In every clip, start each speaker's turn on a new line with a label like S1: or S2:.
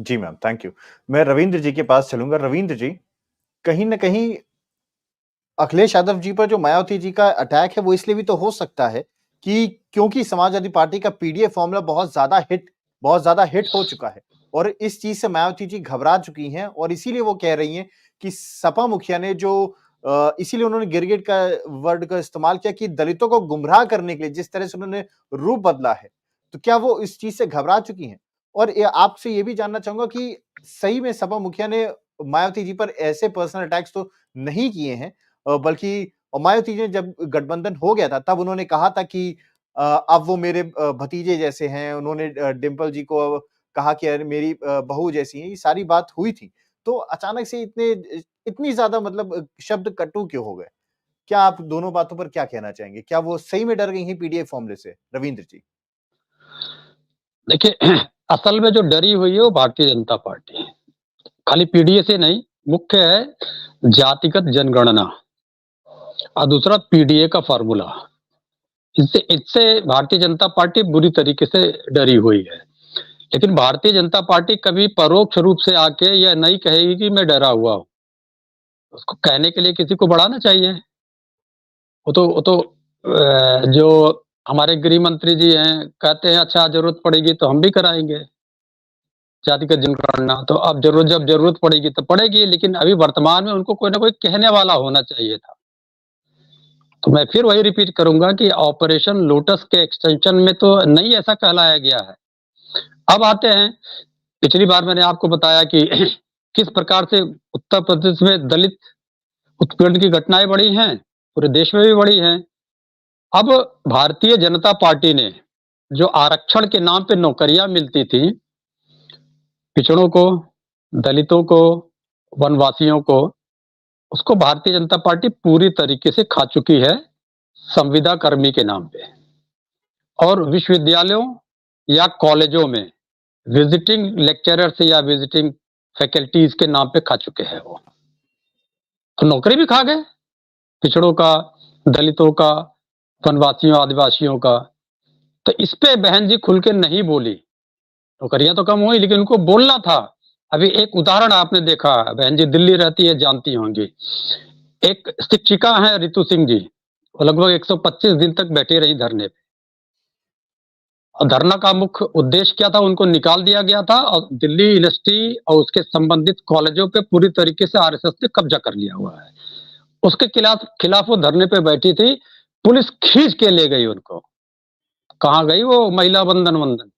S1: Ji ma'am, thank you. मैं रवींद्र जी के पास चलूँगा। रवींद्र जी, कहीं न कहीं अखिलेश यादव जी पर जो मायावती जी का अटैक है, वो इसलिए भी तो हो सकता है कि क्योंकि समाजवादी पार्टी का पीडीए फ़ॉर्मूला बहुत ज़्यादा हिट हो चुका है और इस चीज़ से मायावती जी घबरा चुकी हैं और इसीलिए वो कह रही हैं कि सपा मुखिया ने जो इसीलिए उन्होंने गिरगिट का वर्ड का इस्तेमाल किया कि दलितों को गुमराह करने के लिए जिस तरह से उन्होंने रूप बदला है, तो क्या वो इस चीज़ से घबरा चुकी हैं? और आपसे ये भी जानना चाहूँगा कि सही में सपा मुखिया ने मायावती जी पर ऐसे पर्सनल अटैक्स तो नहीं किए हैं बल्कि मायावती जी ने जब गठबंधन हो गया था, तब उन्होंने कहा था कि अब वो मेरे भतीजे जैसे हैं। उन्होंने डिंपल जी को कहा कि अरे मेरी बहू जैसी हैं, ये सारी बात हुई थी। तो अचानक से इतनी ज़्यादा मतलब शब्द कटु क्यों हो गए? क्या आप दोनों बातों पर क्या कहना चाहेंगे? क्या वो सही में डर गई हैं पीडीएफ फॉर्मूले से? रवींद्र जी।
S2: देखिए असल में जो डरी हुई है वो भारतीय जनता पार्टी है। खाली पीडीए से नहीं, मुख्य है जातिगत जनगणना और दूसरा पीडीए का फार्मूला। इससे इससे भारतीय जनता पार्टी बुरी तरीके से डरी हुई है। लेकिन भारतीय जनता पार्टी कभी परोक्ष रूप से आके यह नहीं कहेगी कि मैं डरा हुआ हूँ। उसको कहने के लिए किसी को बढ़ाना चाहिए। वो तो जो हमारे गृह मंत्री जी हैं, कहते हैं अच्छा ज़रूरत पड़ेगी तो हम भी कराएँगे, जातिगत जनगणना। तो अब जब ज़रूरत पड़ेगी तो पड़ेगी, लेकिन अभी वर्तमान में उनको कोई ना कोई कहने वाला होना चाहिए था। तो मैं फिर वही रिपीट करूँगा कि ऑपरेशन लोटस के एक्सटेंशन में तो नहीं ऐसा कहलाया गया है। अब आते हैं, पिछली बार मैंने आपको बताया कि किस प्रकार से उत्तर प्रदेश में दलित उत्पीड़न की घटनाएँ बढ़ी हैं, पूरे देश में भी बढ़ी हैं। अब भारतीय जनता पार्टी ने जो आरक्षण के नाम पे नौकरियाँ मिलती थी, पिछड़ों को, दलितों को, वनवासियों को, उसको भारतीय जनता पार्टी पूरी तरीके से खा चुकी है, संविदा कर्मी के नाम पे। और विश्वविद्यालयों या कॉलेजों में विजिटिंग लेक्चरर्स या विजिटिंग फैकल्टीज के नाम पे खा चुके हैं वो। तो नौकरी भी खा गए, पिछड़ों का, दलितों का, वनवासियों, आदिवासियों का। तो इस पे बहन जी खुल के नहीं बोली। नौकरियां तो कम हुई लेकिन उनको बोलना था। अभी एक उदाहरण आपने देखा, बहन जी दिल्ली रहती है, जानती होंगी। एक शिक्षिका है रितु सिंह जी, वो लगभग 125 दिन तक बैठी रही धरने पे। और धरना का मुख्य उद्देश्य क्या था? उनको निकाल दिया गया था और दिल्ली यूनिवर्सिटी और उसके संबंधित कॉलेजों पे पूरी तरीके से आरएसएस ने कब्जा कर लिया हुआ है। उसके खिलाफ वो धरने पे बैठी थी, पुलिस खींच के ले गई उनको। कहाँ गई वो महिला वंदन वंदन?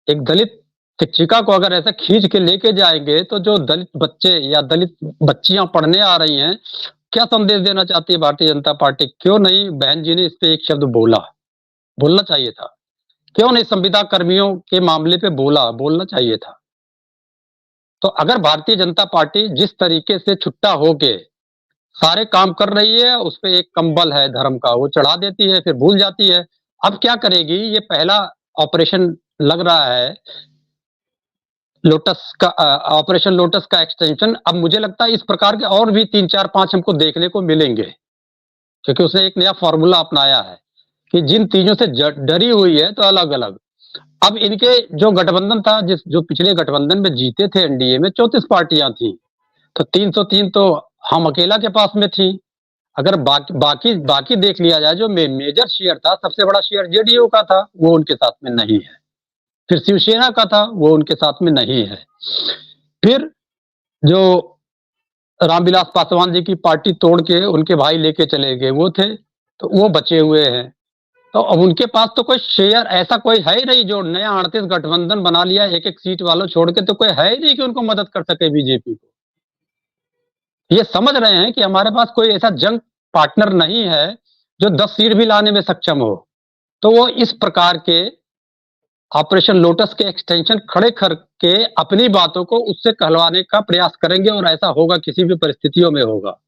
S2: एक दलित शिक्षिका को अगर ऐसा खींच के लेके जाएंगे तो जो दलित बच्चे या दलित बच्चियां पढ़ने आ रही हैं, क्या संदेश देना चाहती है भारतीय जनता पार्टी? क्यों नहीं बहन जी ने इस पे एक शब्द बोलना चाहिए था। क्यों नहीं संविदा कर्मियों के मामले पे बोलना चाहिए था। तो अगर भारतीय जनता पार्टी जिस तरीके से छुट्टा होके सारे काम कर रही है, उस पे एक कंबल है धर्म का, वो चढ़ा देती है, फिर भूल जाती है। अब क्या करेगी? ये पहला ऑपरेशन लग रहा है लोटस का, ऑपरेशन लोटस का एक्सटेंशन। अब मुझे लगता है इस प्रकार के और भी 3, 4, 5 हमको देखने को मिलेंगे, क्योंकि उसने एक नया फॉर्मूला अपनाया है कि जिन चीजों से डरी हुई है तो अलग अलग। अब इनके जो गठबंधन था, जो पिछले गठबंधन में जीते थे एनडीए में 34 पार्टियां थी, तो 303 तो हम अकेला के पास में थी। अगर बाकी देख लिया जाए, जो मेजर शेयर था, सबसे बड़ा शेयर जेडीयू का था, वो उनके साथ में नहीं है। फिर शिवसेना का था, वो उनके साथ में नहीं है। फिर जो रामविलास पासवान जी की पार्टी तोड़ के उनके भाई लेके चले गए, वो थे, तो वो बचे हुए हैं। तो अब उनके पास तो कोई शेयर ऐसा कोई है ही नहीं। जो नया 38 गठबंधन बना लिया, एक सीट वालों छोड़ के, तो कोई है ही नहीं कि उनको मदद कर सके बीजेपी को। ये समझ रहे हैं कि हमारे पास कोई ऐसा जंग पार्टनर नहीं है जो 10 सीट भी लाने में सक्षम हो। तो वो इस प्रकार के ऑपरेशन लोटस के एक्सटेंशन खड़े करके अपनी बातों को उससे कहलवाने का प्रयास करेंगे, और ऐसा होगा, किसी भी परिस्थितियों में होगा।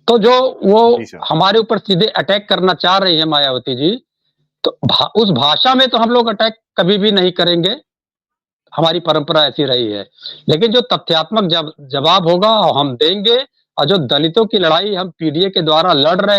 S2: तो जो वो हमारे ऊपर सीधे अटैक करना चाह रही है मायावती जी, तो उस भाषा में तो हम लोग अटैक कभी भी नहीं करेंगे, हमारी परंपरा ऐसी रही है। लेकिन जो तथ्यात्मक जवाब होगा हम देंगे। और जो दलितों की लड़ाई हम पीडीए के द्वारा लड़ रहे